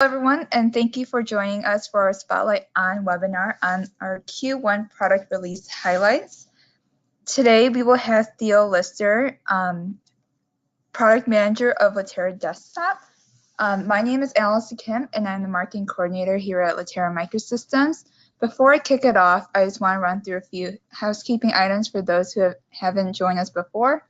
Hello everyone, and thank you for joining us for our Spotlight On webinar on our Q1 product release highlights. Today we will have Theo Lister, Product Manager of Latera Desktop. My name is Allison Kim, and I'm the Marketing Coordinator here at Latera Microsystems. Before I kick it off, I just want to run through a few housekeeping items for those who haven't joined us before.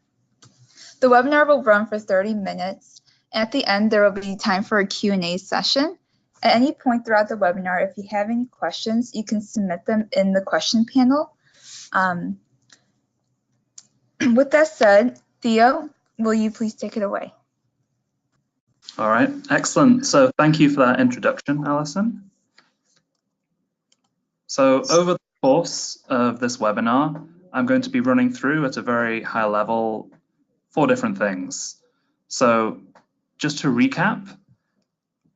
The webinar will run for 30 minutes. At the end, there will be time for a Q&A session. At any point throughout the webinar, if you have any questions, you can submit them in the question panel. With that said, Theo, will you please take it away? All right, excellent. So thank you for that introduction, Alison. So over the course of this webinar, I'm going to be running through at a very high level 4 different things. So just to recap,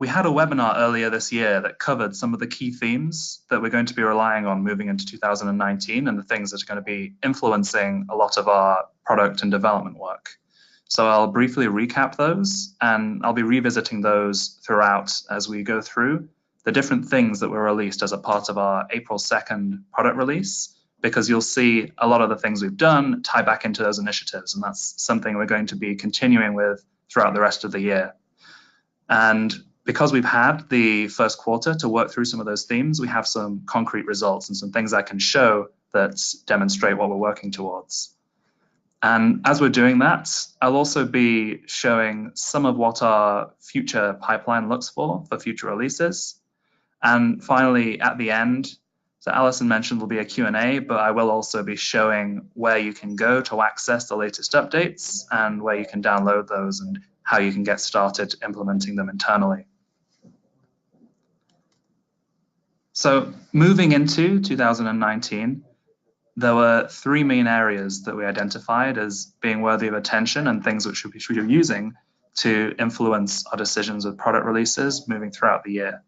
we had a webinar earlier this year that covered some of the key themes that we're going to be relying on moving into 2019 and the things that are going to be influencing a lot of our product and development work. So I'll briefly recap those, and I'll be revisiting those throughout as we go through the different things that were released as a part of our April 2nd product release, because you'll see a lot of the things we've done tie back into those initiatives, and that's something we're going to be continuing with throughout the rest of the year. And because we've had the first quarter to work through some of those themes, we have some concrete results and some things I can show that demonstrate what we're working towards. And as we're doing that, I'll also be showing some of what our future pipeline looks for future releases. And finally, at the end, so Alison mentioned there'll be a Q&A, but I will also be showing where you can go to access the latest updates and where you can download those and how you can get started implementing them internally. So moving into 2019, there were 3 main areas that we identified as being worthy of attention and things which we should be using to influence our decisions with product releases moving throughout the year.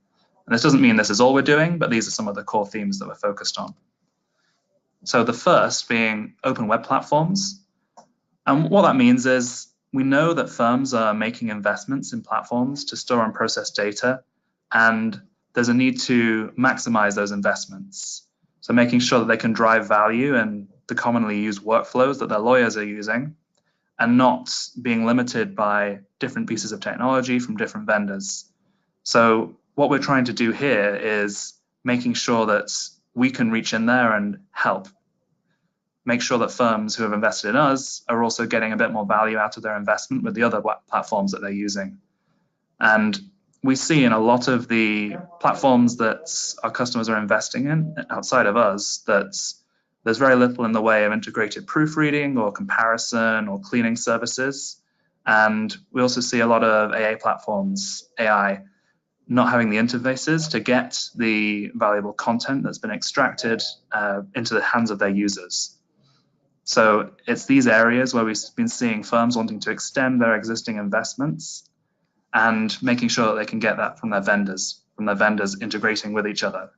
And this doesn't mean this is all we're doing, but these are some of the core themes that we're focused on. So the first being open web platforms. And what that means is we know that firms are making investments in platforms to store and process data, and there's a need to maximize those investments. So making sure that they can drive value in the commonly used workflows that their lawyers are using, and not being limited by different pieces of technology from different vendors. So what we're trying to do here is making sure that we can reach in there and help. Make sure that firms who have invested in us are also getting a bit more value out of their investment with the other platforms that they're using. And we see in a lot of the platforms that our customers are investing in outside of us that there's very little in the way of integrated proofreading or comparison or cleaning services. And we also see a lot of AI platforms, AI, not having the interfaces to get the valuable content that's been extracted into the hands of their users. So it's these areas where we've been seeing firms wanting to extend their existing investments and making sure that they can get that from their vendors integrating with each other.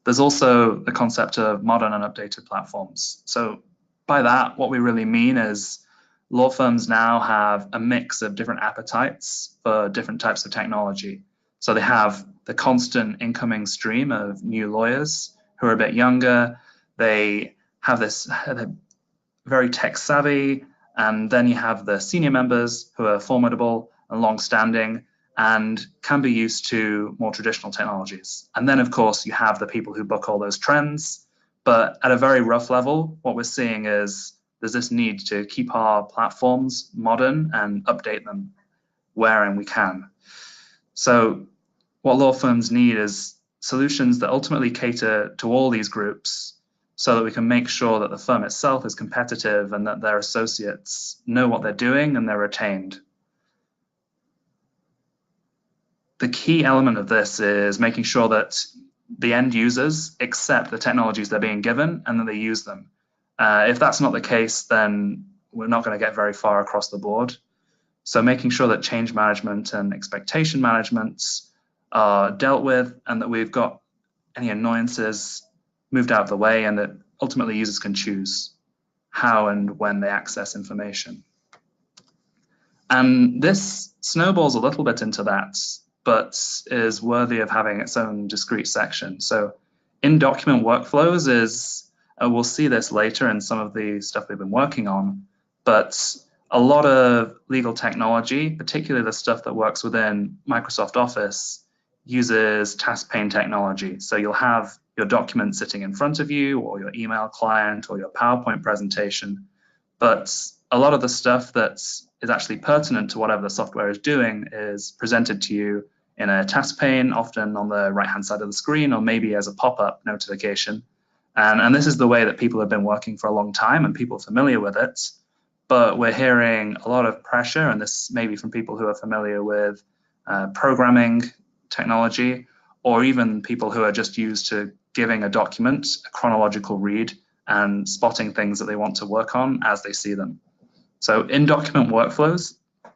There's also the concept of modern and updated platforms. So by that, what we really mean is law firms now have a mix of different appetites for different types of technology. So they have the constant incoming stream of new lawyers who are a bit younger. They have this very tech savvy, and then you have the senior members who are formidable and long-standing and can be used to more traditional technologies. And then, of course, you have the people who book all those trends. But at a very rough level, what we're seeing is there's this need to keep our platforms modern and update them wherein we can. So what law firms need is solutions that ultimately cater to all these groups, so that we can make sure that the firm itself is competitive and that their associates know what they're doing and they're retained. The key element of this is making sure that the end users accept the technologies they're being given and that they use them. If that's not the case, then we're not going to get very far across the board. So making sure that change management and expectation management are dealt with, and that we've got any annoyances moved out of the way, and that ultimately users can choose how and when they access information. And this snowballs a little bit into that, but is worthy of having its own discrete section. So in document workflows is, we'll see this later in some of the stuff we've been working on, but a lot of legal technology, particularly the stuff that works within Microsoft Office, uses task pane technology. So you'll have your document sitting in front of you, or your email client, or your PowerPoint presentation. But a lot of the stuff that is actually pertinent to whatever the software is doing is presented to you in a task pane, often on the right-hand side of the screen, or maybe as a pop-up notification. And this is the way that people have been working for a long time, and people are familiar with it. But we're hearing a lot of pressure, and this may be from people who are familiar with programming technology, or even people who are just used to giving a document a chronological read and spotting things that they want to work on as they see them. So in document workflows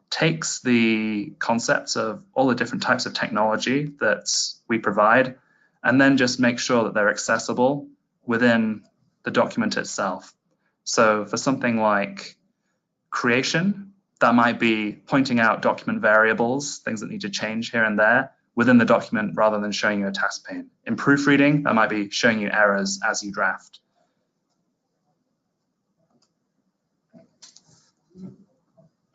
takes the concepts of all the different types of technology that we provide, and then just make sure that they're accessible within the document itself. So for something like creation, that might be pointing out document variables, things that need to change here and there within the document rather than showing you a task pane. In proofreading, that might be showing you errors as you draft.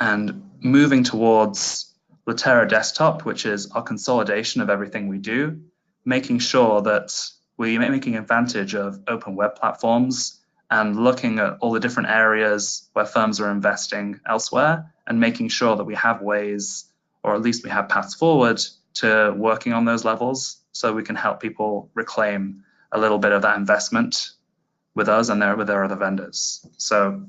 And moving towards Litera Desktop, which is our consolidation of everything we do, making sure that we're making advantage of open web platforms and looking at all the different areas where firms are investing elsewhere, and making sure that we have ways, or at least we have paths forward to working on those levels, so we can help people reclaim a little bit of that investment with us and with their other vendors. So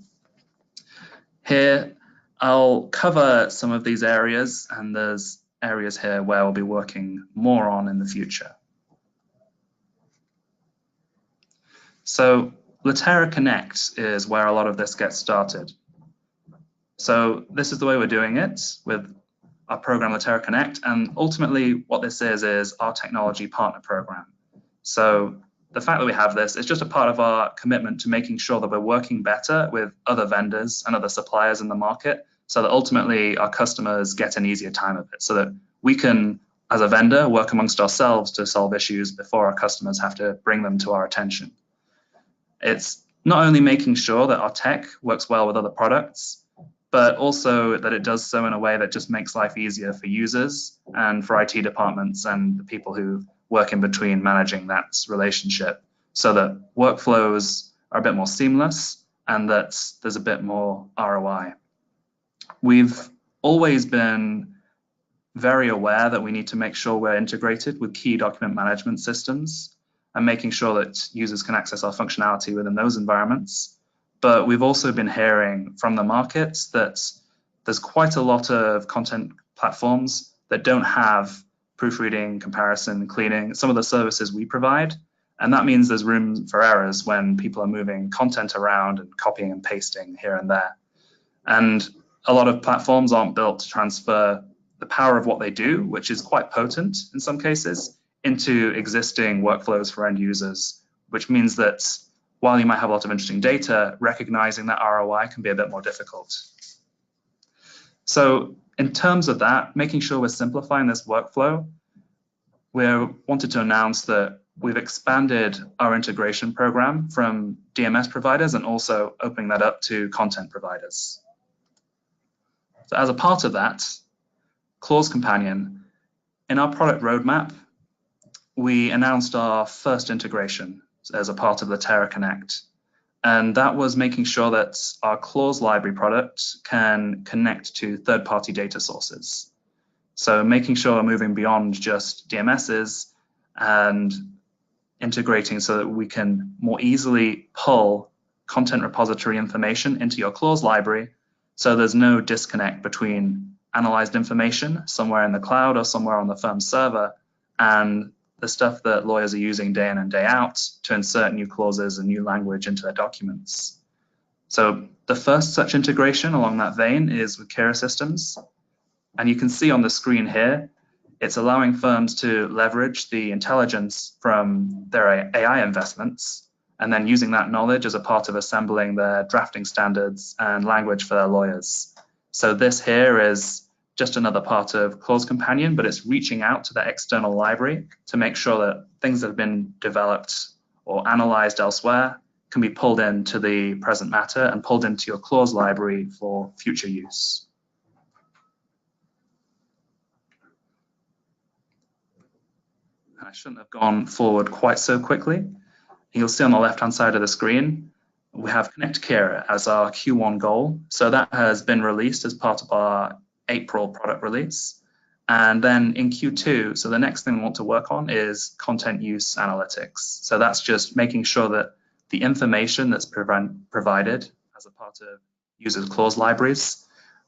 here, I'll cover some of these areas, and there's areas here where we'll be working more on in the future. So Litera Connect is where a lot of this gets started. So this is the way we're doing it with our program Litera Connect, and ultimately what this is our technology partner program. So the fact that we have this is just a part of our commitment to making sure that we're working better with other vendors and other suppliers in the market, so that ultimately our customers get an easier time of it, so that we can, as a vendor, work amongst ourselves to solve issues before our customers have to bring them to our attention. It's not only making sure that our tech works well with other products, but also that it does so in a way that just makes life easier for users and for IT departments and the people who work in between managing that relationship, so that workflows are a bit more seamless and that there's a bit more ROI. We've always been very aware that we need to make sure we're integrated with key document management systems and making sure that users can access our functionality within those environments. But we've also been hearing from the market that there's quite a lot of content platforms that don't have proofreading, comparison, cleaning, some of the services we provide. And that means there's room for errors when people are moving content around and copying and pasting here and there. And a lot of platforms aren't built to transfer the power of what they do, which is quite potent in some cases, into existing workflows for end users, which means that while you might have a lot of interesting data, recognizing that ROI can be a bit more difficult. So in terms of that, making sure we're simplifying this workflow, we wanted to announce that we've expanded our integration program from DMS providers and also opening that up to content providers. So as a part of that, Clause Companion, in our product roadmap, we announced our first integration as a part of Litera Connect. And that was making sure that our clause library product can connect to third-party data sources. So making sure we're moving beyond just DMSs and integrating so that we can more easily pull content repository information into your clause library, so there's no disconnect between analyzed information somewhere in the cloud or somewhere on the firm's server and the stuff that lawyers are using day in and day out to insert new clauses and new language into their documents. So the first such integration along that vein is with Kira Systems. And you can see on the screen here, it's allowing firms to leverage the intelligence from their AI investments and then using that knowledge as a part of assembling their drafting standards and language for their lawyers. So this here is just another part of Clause Companion, but it's reaching out to that external library to make sure that things that have been developed or analyzed elsewhere can be pulled into the present matter and pulled into your clause library for future use. I shouldn't have gone forward quite so quickly. You'll see on the left-hand side of the screen, we have Connect Kira as our Q1 goal. So that has been released as part of our April product release. And then in Q2, so the next thing we want to work on is content use analytics. So that's just making sure that the information that's provided as a part of users' clause libraries,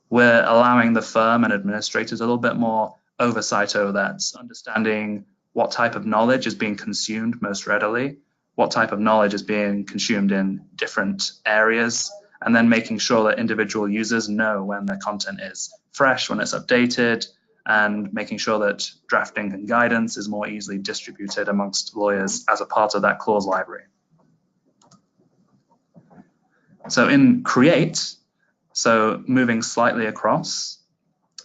we're allowing the firm and administrators a little bit more oversight over that, understanding what type of knowledge is being consumed most readily, what type of knowledge is being consumed in different areas, and then making sure that individual users know when their content is fresh, when it's updated, and making sure that drafting and guidance is more easily distributed amongst lawyers as a part of that clause library. So in Create, so moving slightly across,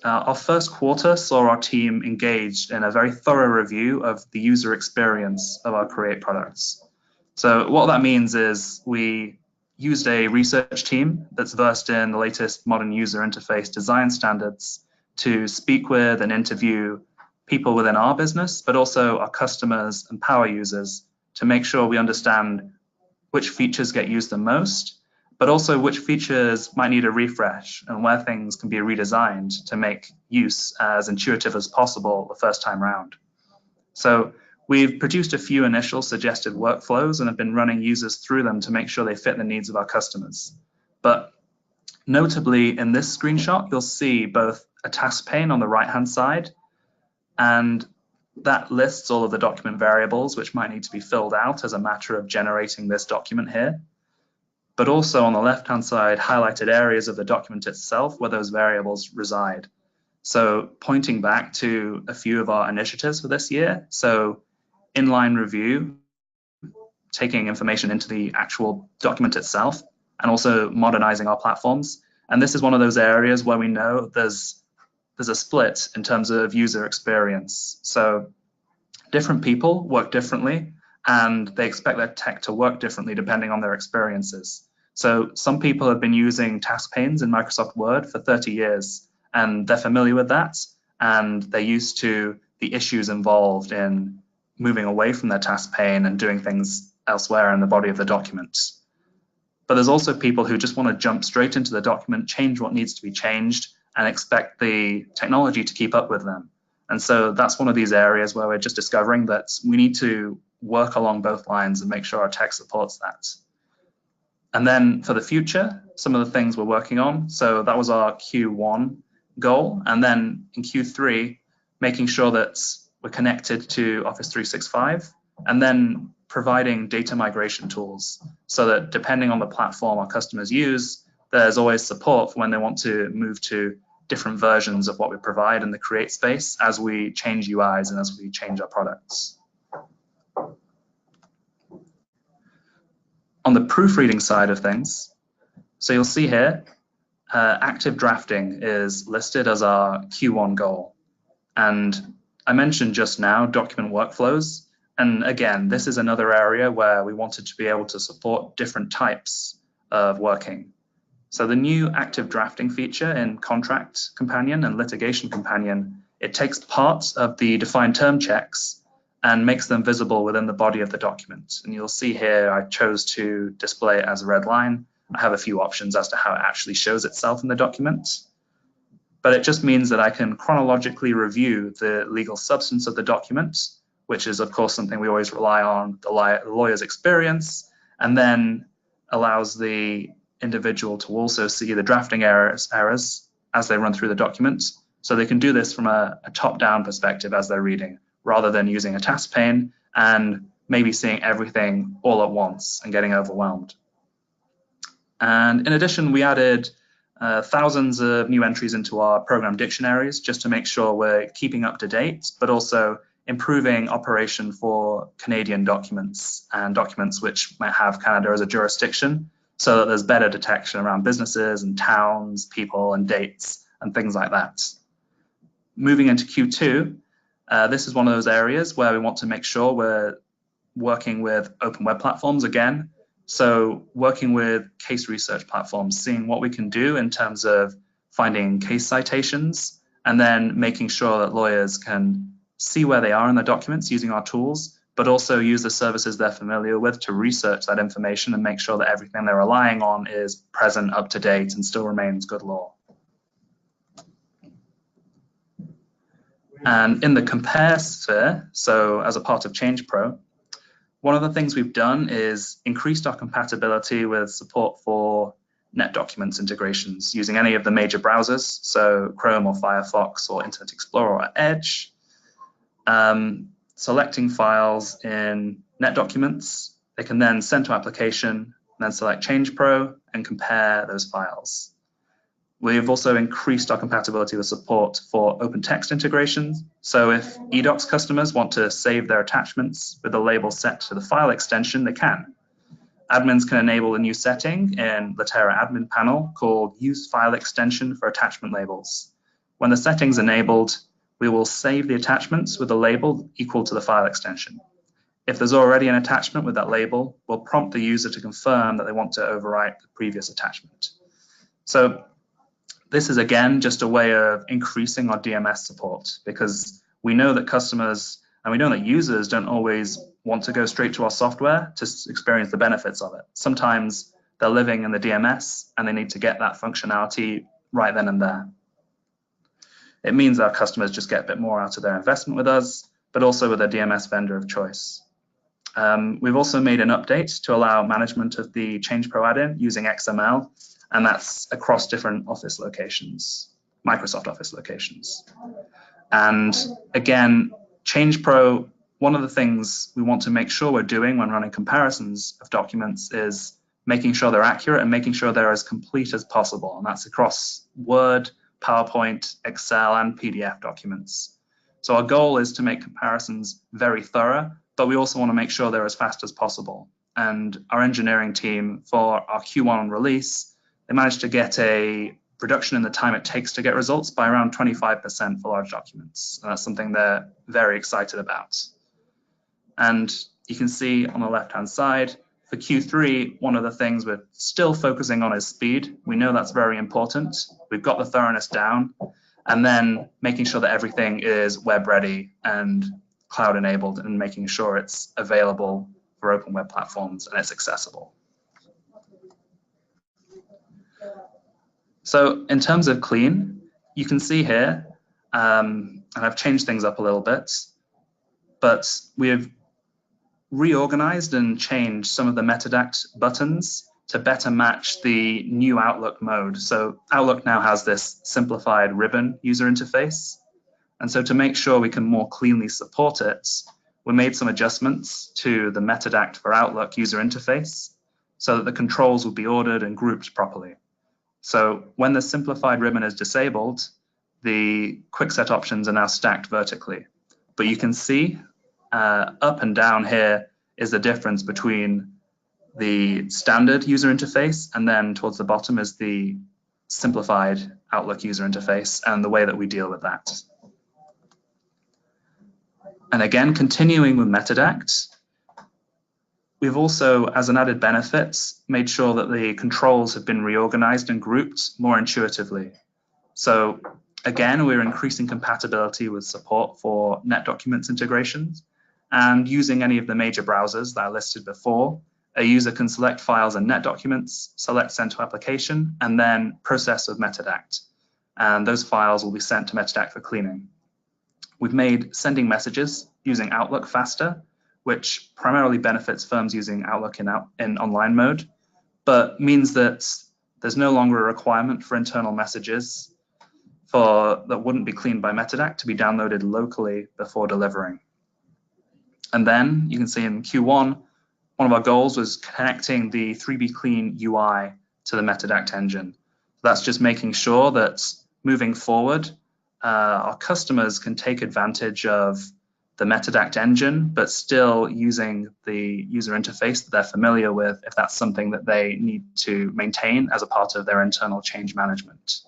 our first quarter saw our team engaged in a very thorough review of the user experience of our Create products. So what that means is we used a research team that's versed in the latest modern user interface design standards to speak with and interview people within our business, but also our customers and power users to make sure we understand which features get used the most, but also which features might need a refresh and where things can be redesigned to make use as intuitive as possible the first time round. So we've produced a few initial suggested workflows and have been running users through them to make sure they fit the needs of our customers. But notably in this screenshot, you'll see both a task pane on the right-hand side, and that lists all of the document variables which might need to be filled out as a matter of generating this document here. But also on the left-hand side, highlighted areas of the document itself where those variables reside. So pointing back to a few of our initiatives for this year. So inline review, taking information into the actual document itself, and also modernizing our platforms. And this is one of those areas where we know there's a split in terms of user experience. So different people work differently, and they expect their tech to work differently depending on their experiences. So some people have been using task panes in Microsoft Word for 30 years, and they're familiar with that, and they're used to the issues involved in moving away from their task pane and doing things elsewhere in the body of the document. But there's also people who just want to jump straight into the document, change what needs to be changed, and expect the technology to keep up with them. And so that's one of these areas where we're just discovering that we need to work along both lines and make sure our tech supports that. And then for the future, some of the things we're working on. So that was our Q1 goal. And then in Q3, making sure that we're connected to Office 365, and then providing data migration tools so that depending on the platform our customers use, there's always support for when they want to move to different versions of what we provide in the Create space as we change UIs and as we change our products. On the proofreading side of things, so you'll see here, active drafting is listed as our Q1 goal. And I mentioned just now document workflows. And again, this is another area where we wanted to be able to support different types of working. So the new active drafting feature in Contract Companion and Litigation Companion, it takes parts of the defined term checks and makes them visible within the body of the document. And you'll see here, I chose to display it as a red line. I have a few options as to how it actually shows itself in the document. But it just means that I can chronologically review the legal substance of the document, which is, of course, something we always rely on the lawyer's experience, and then allows the individual to also see the drafting errors as they run through the document. So they can do this from a top-down perspective as they're reading, rather than using a task pane and maybe seeing everything all at once and getting overwhelmed. And in addition, we added thousands of new entries into our program dictionaries just to make sure we're keeping up to date, but also improving operation for Canadian documents and documents which might have Canada as a jurisdiction. so that there's better detection around businesses and towns, people and dates and things like that. Moving into Q2, this is one of those areas where we want to make sure we're working with open web platforms again. So working with case research platforms, seeing what we can do in terms of finding case citations, and then making sure that lawyers can see where they are in their documents using our tools, but also use the services they're familiar with to research that information and make sure that everything they're relying on is present, up to date, and still remains good law. And in the compare sphere, so as a part of ChangePro, one of the things we've done is increased our compatibility with support for NetDocuments integrations using any of the major browsers, so Chrome or Firefox or Internet Explorer or Edge. Selecting files in NetDocuments, they can then send to application, and then select ChangePro and compare those files. We've also increased our compatibility with support for open text integrations. So if eDocs customers want to save their attachments with a label set to the file extension, they can. Admins can enable a new setting in Litera admin panel called Use File Extension for Attachment Labels. When the setting's enabled, we will save the attachments with a label equal to the file extension. If there's already an attachment with that label, we'll prompt the user to confirm that they want to overwrite the previous attachment. So this is, again, just a way of increasing our DMS support, because we know that customers and we know that users don't always want to go straight to our software to experience the benefits of it. Sometimes they're living in the DMS and they need to get that functionality right then and there. It means our customers just get a bit more out of their investment with us, but also with a DMS vendor of choice. We've also made an update to allow management of the ChangePro add-in using XML, and that's across different Office locations, Microsoft Office locations. And again, ChangePro, one of the things we want to make sure we're doing when running comparisons of documents is making sure they're accurate and making sure they're as complete as possible. And that's across Word, PowerPoint, Excel, and PDF documents. So our goal is to make comparisons very thorough, but we also want to make sure they're as fast as possible. And our engineering team for our Q1 release, they managed to get a reduction in the time it takes to get results by around 25% for large documents. And that's something they're very excited about. And you can see on the left-hand side, for Q3, one of the things we're still focusing on is speed. We know that's very important. We've got the thoroughness down, and then making sure that everything is web ready and cloud enabled and making sure it's available for open web platforms and it's accessible. So in terms of clean, you can see here, and I've changed things up a little bit, but we have reorganized and changed some of the Metadact buttons to better match the new Outlook mode. So Outlook now has this simplified ribbon user interface. And so to make sure we can more cleanly support it, we made some adjustments to the Metadact for Outlook user interface so that the controls will be ordered and grouped properly. So when the simplified ribbon is disabled, the quick set options are now stacked vertically. But you can see up and down here is the difference between the standard user interface, and then towards the bottom is the simplified Outlook user interface and the way that we deal with that. And again, continuing with Metadact, we've also, as an added benefit, made sure that the controls have been reorganized and grouped more intuitively. So again, we're increasing compatibility with support for NetDocuments integrations, and using any of the major browsers that I listed before, a user can select files in NetDocuments, select Send to Application, and then process with Metadact. And those files will be sent to Metadact for cleaning. We've made sending messages using Outlook faster, which primarily benefits firms using Outlook in online mode, but means that there's no longer a requirement for internal messages that wouldn't be cleaned by Metadact to be downloaded locally before delivering. And then you can see in Q1, one of our goals was connecting the 3B Clean UI to the Metadact engine. That's just making sure that moving forward, our customers can take advantage of the Metadact engine, but still using the user interface that they're familiar with if that's something that they need to maintain as a part of their internal change management.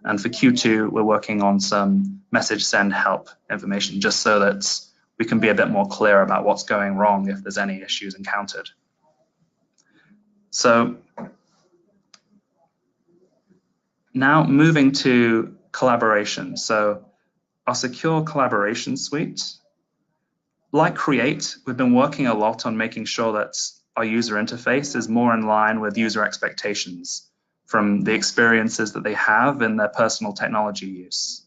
And for Q2, we're working on some message send help information just so that we can be a bit more clear about what's going wrong if there's any issues encountered. So now moving to collaboration. So our secure collaboration suite, like Create, we've been working a lot on making sure that our user interface is more in line with user expectations from the experiences that they have in their personal technology use.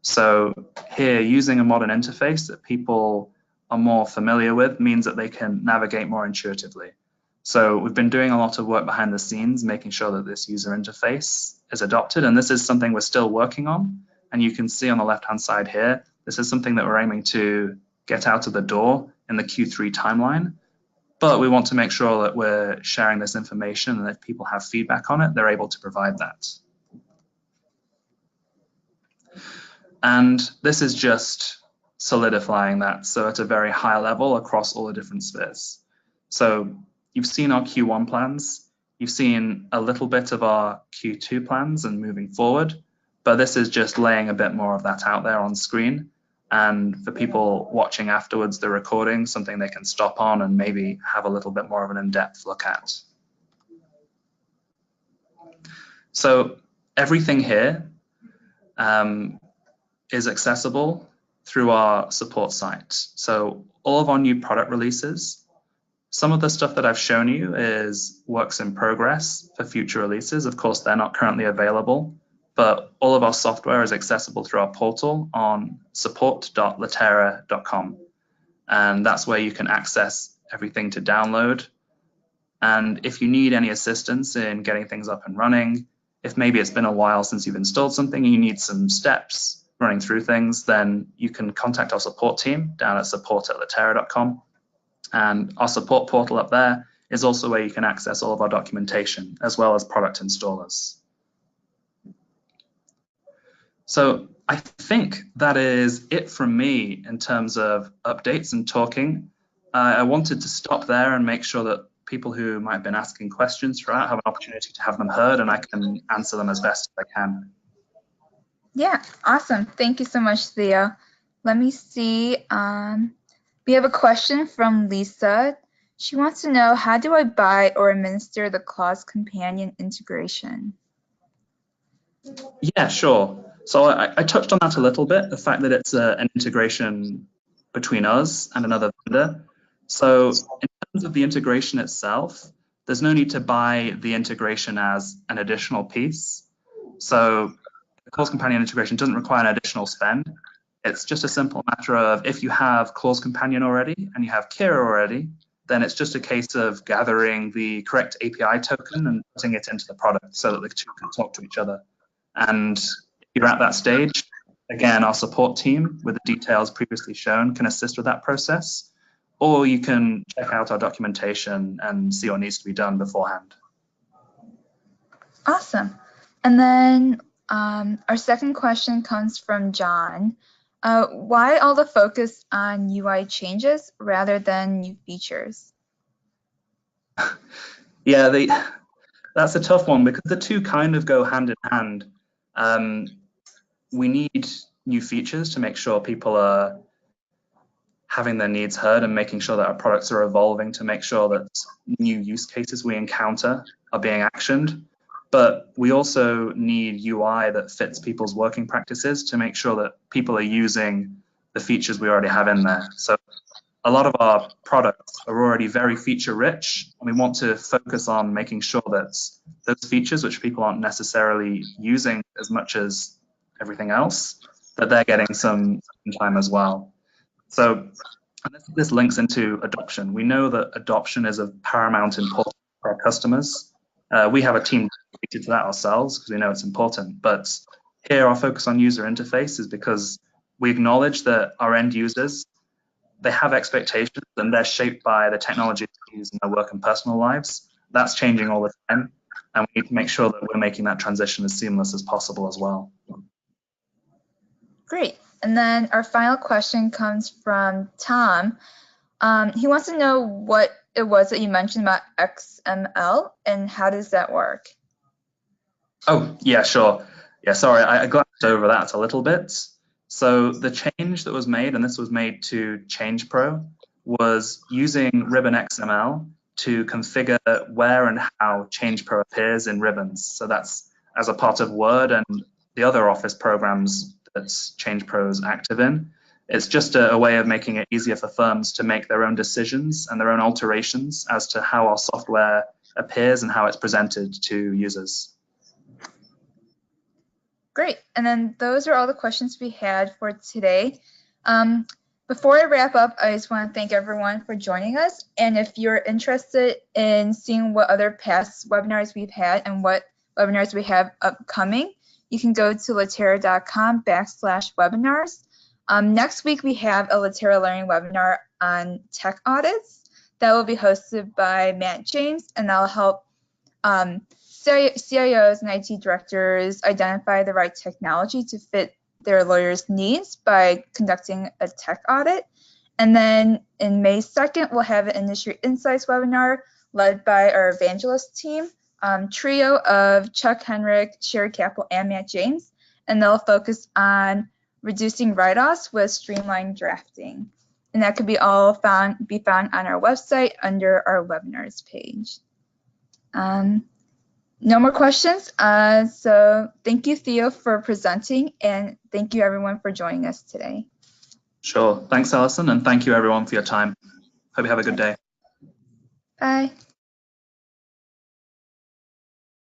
So here, using a modern interface that people are more familiar with means that they can navigate more intuitively. So we've been doing a lot of work behind the scenes, making sure that this user interface is adopted, and this is something we're still working on. And you can see on the left-hand side here, this is something that we're aiming to get out of the door in the Q3 timeline. But we want to make sure that we're sharing this information, and if people have feedback on it, they're able to provide that. And this is just solidifying that, so at a very high level across all the different spheres. So you've seen our Q1 plans, you've seen a little bit of our Q2 plans and moving forward, but this is just laying a bit more of that out there on screen. And for people watching afterwards the recording, something they can stop on and maybe have a little bit more of an in-depth look at. So everything here is accessible through our support site. So all of our new product releases, some of the stuff that I've shown you is works in progress for future releases. Of course, they're not currently available, but all of our software is accessible through our portal on support.latera.com. And that's where you can access everything to download. And if you need any assistance in getting things up and running, if maybe it's been a while since you've installed something and you need some steps running through things, then you can contact our support team down at support@latera.com. And our support portal up there is also where you can access all of our documentation as well as product installers. So I think that is it from me in terms of updates and talking. I wanted to stop there and make sure that people who might have been asking questions throughout have an opportunity to have them heard, and I can answer them as best as I can. Yeah, awesome. Thank you so much, Theo. Let me see. We have a question from Lisa. She wants to know, how do I buy or administer the Clause Companion integration? Yeah, sure. So I touched on that a little bit, the fact that it's an integration between us and another vendor. So in terms of the integration itself, there's no need to buy the integration as an additional piece. So the Clause Companion integration doesn't require an additional spend. It's just a simple matter of if you have Clause Companion already and you have Kira already, then it's just a case of gathering the correct API token and putting it into the product so that the two can talk to each other. And if you're at that stage, again, our support team with the details previously shown can assist with that process, or you can check out our documentation and see what needs to be done beforehand. Awesome. And then our second question comes from John. Why all the focus on UI changes rather than new features? Yeah, that's a tough one because the two kind of go hand in hand. We need new features to make sure people are having their needs heard and making sure that our products are evolving to make sure that new use cases we encounter are being actioned. But we also need UI that fits people's working practices to make sure that people are using the features we already have in there. So a lot of our products are already very feature rich, and we want to focus on making sure that those features which people aren't necessarily using as much as everything else, that they're getting some time as well. So this links into adoption. We know that adoption is of paramount importance for our customers. We have a team dedicated to that ourselves because we know it's important. But here our focus on user interface is because we acknowledge that our end users, they have expectations and they're shaped by the technology they use in their work and personal lives. That's changing all the time. And we need to make sure that we're making that transition as seamless as possible as well. Great. And then our final question comes from Tom. He wants to know what it was that you mentioned about XML and how does that work? Oh, yeah, sure. Yeah, sorry, I glanced over that a little bit. So the change that was made, and this was made to ChangePro, was using Ribbon XML to configure where and how ChangePro appears in ribbons. So that's as a part of Word and the other Office programs that ChangePro is active in. It's just a way of making it easier for firms to make their own decisions and their own alterations as to how our software appears and how it's presented to users. Great. And then those are all the questions we had for today. Before I wrap up, I just want to thank everyone for joining us. And if you're interested in seeing what other past webinars we've had and what webinars we have upcoming, you can go to latera.com/webinars. Next week, we have a Latera Learning webinar on tech audits that will be hosted by Matt James, and that'll help CIOs and IT directors identify the right technology to fit their lawyers' needs by conducting a tech audit. And then in May 2nd, we'll have an Industry Insights webinar led by our evangelist team, trio of Chuck Henrick, Sherry Capel, and Matt James, and they'll focus on reducing write-offs with streamlined drafting. And that could be all be found on our website under our webinars page. No more questions. So thank you, Theo, for presenting, and thank you, everyone, for joining us today. Sure. Thanks, Alison, and thank you, everyone, for your time. Hope you have a good day. Bye.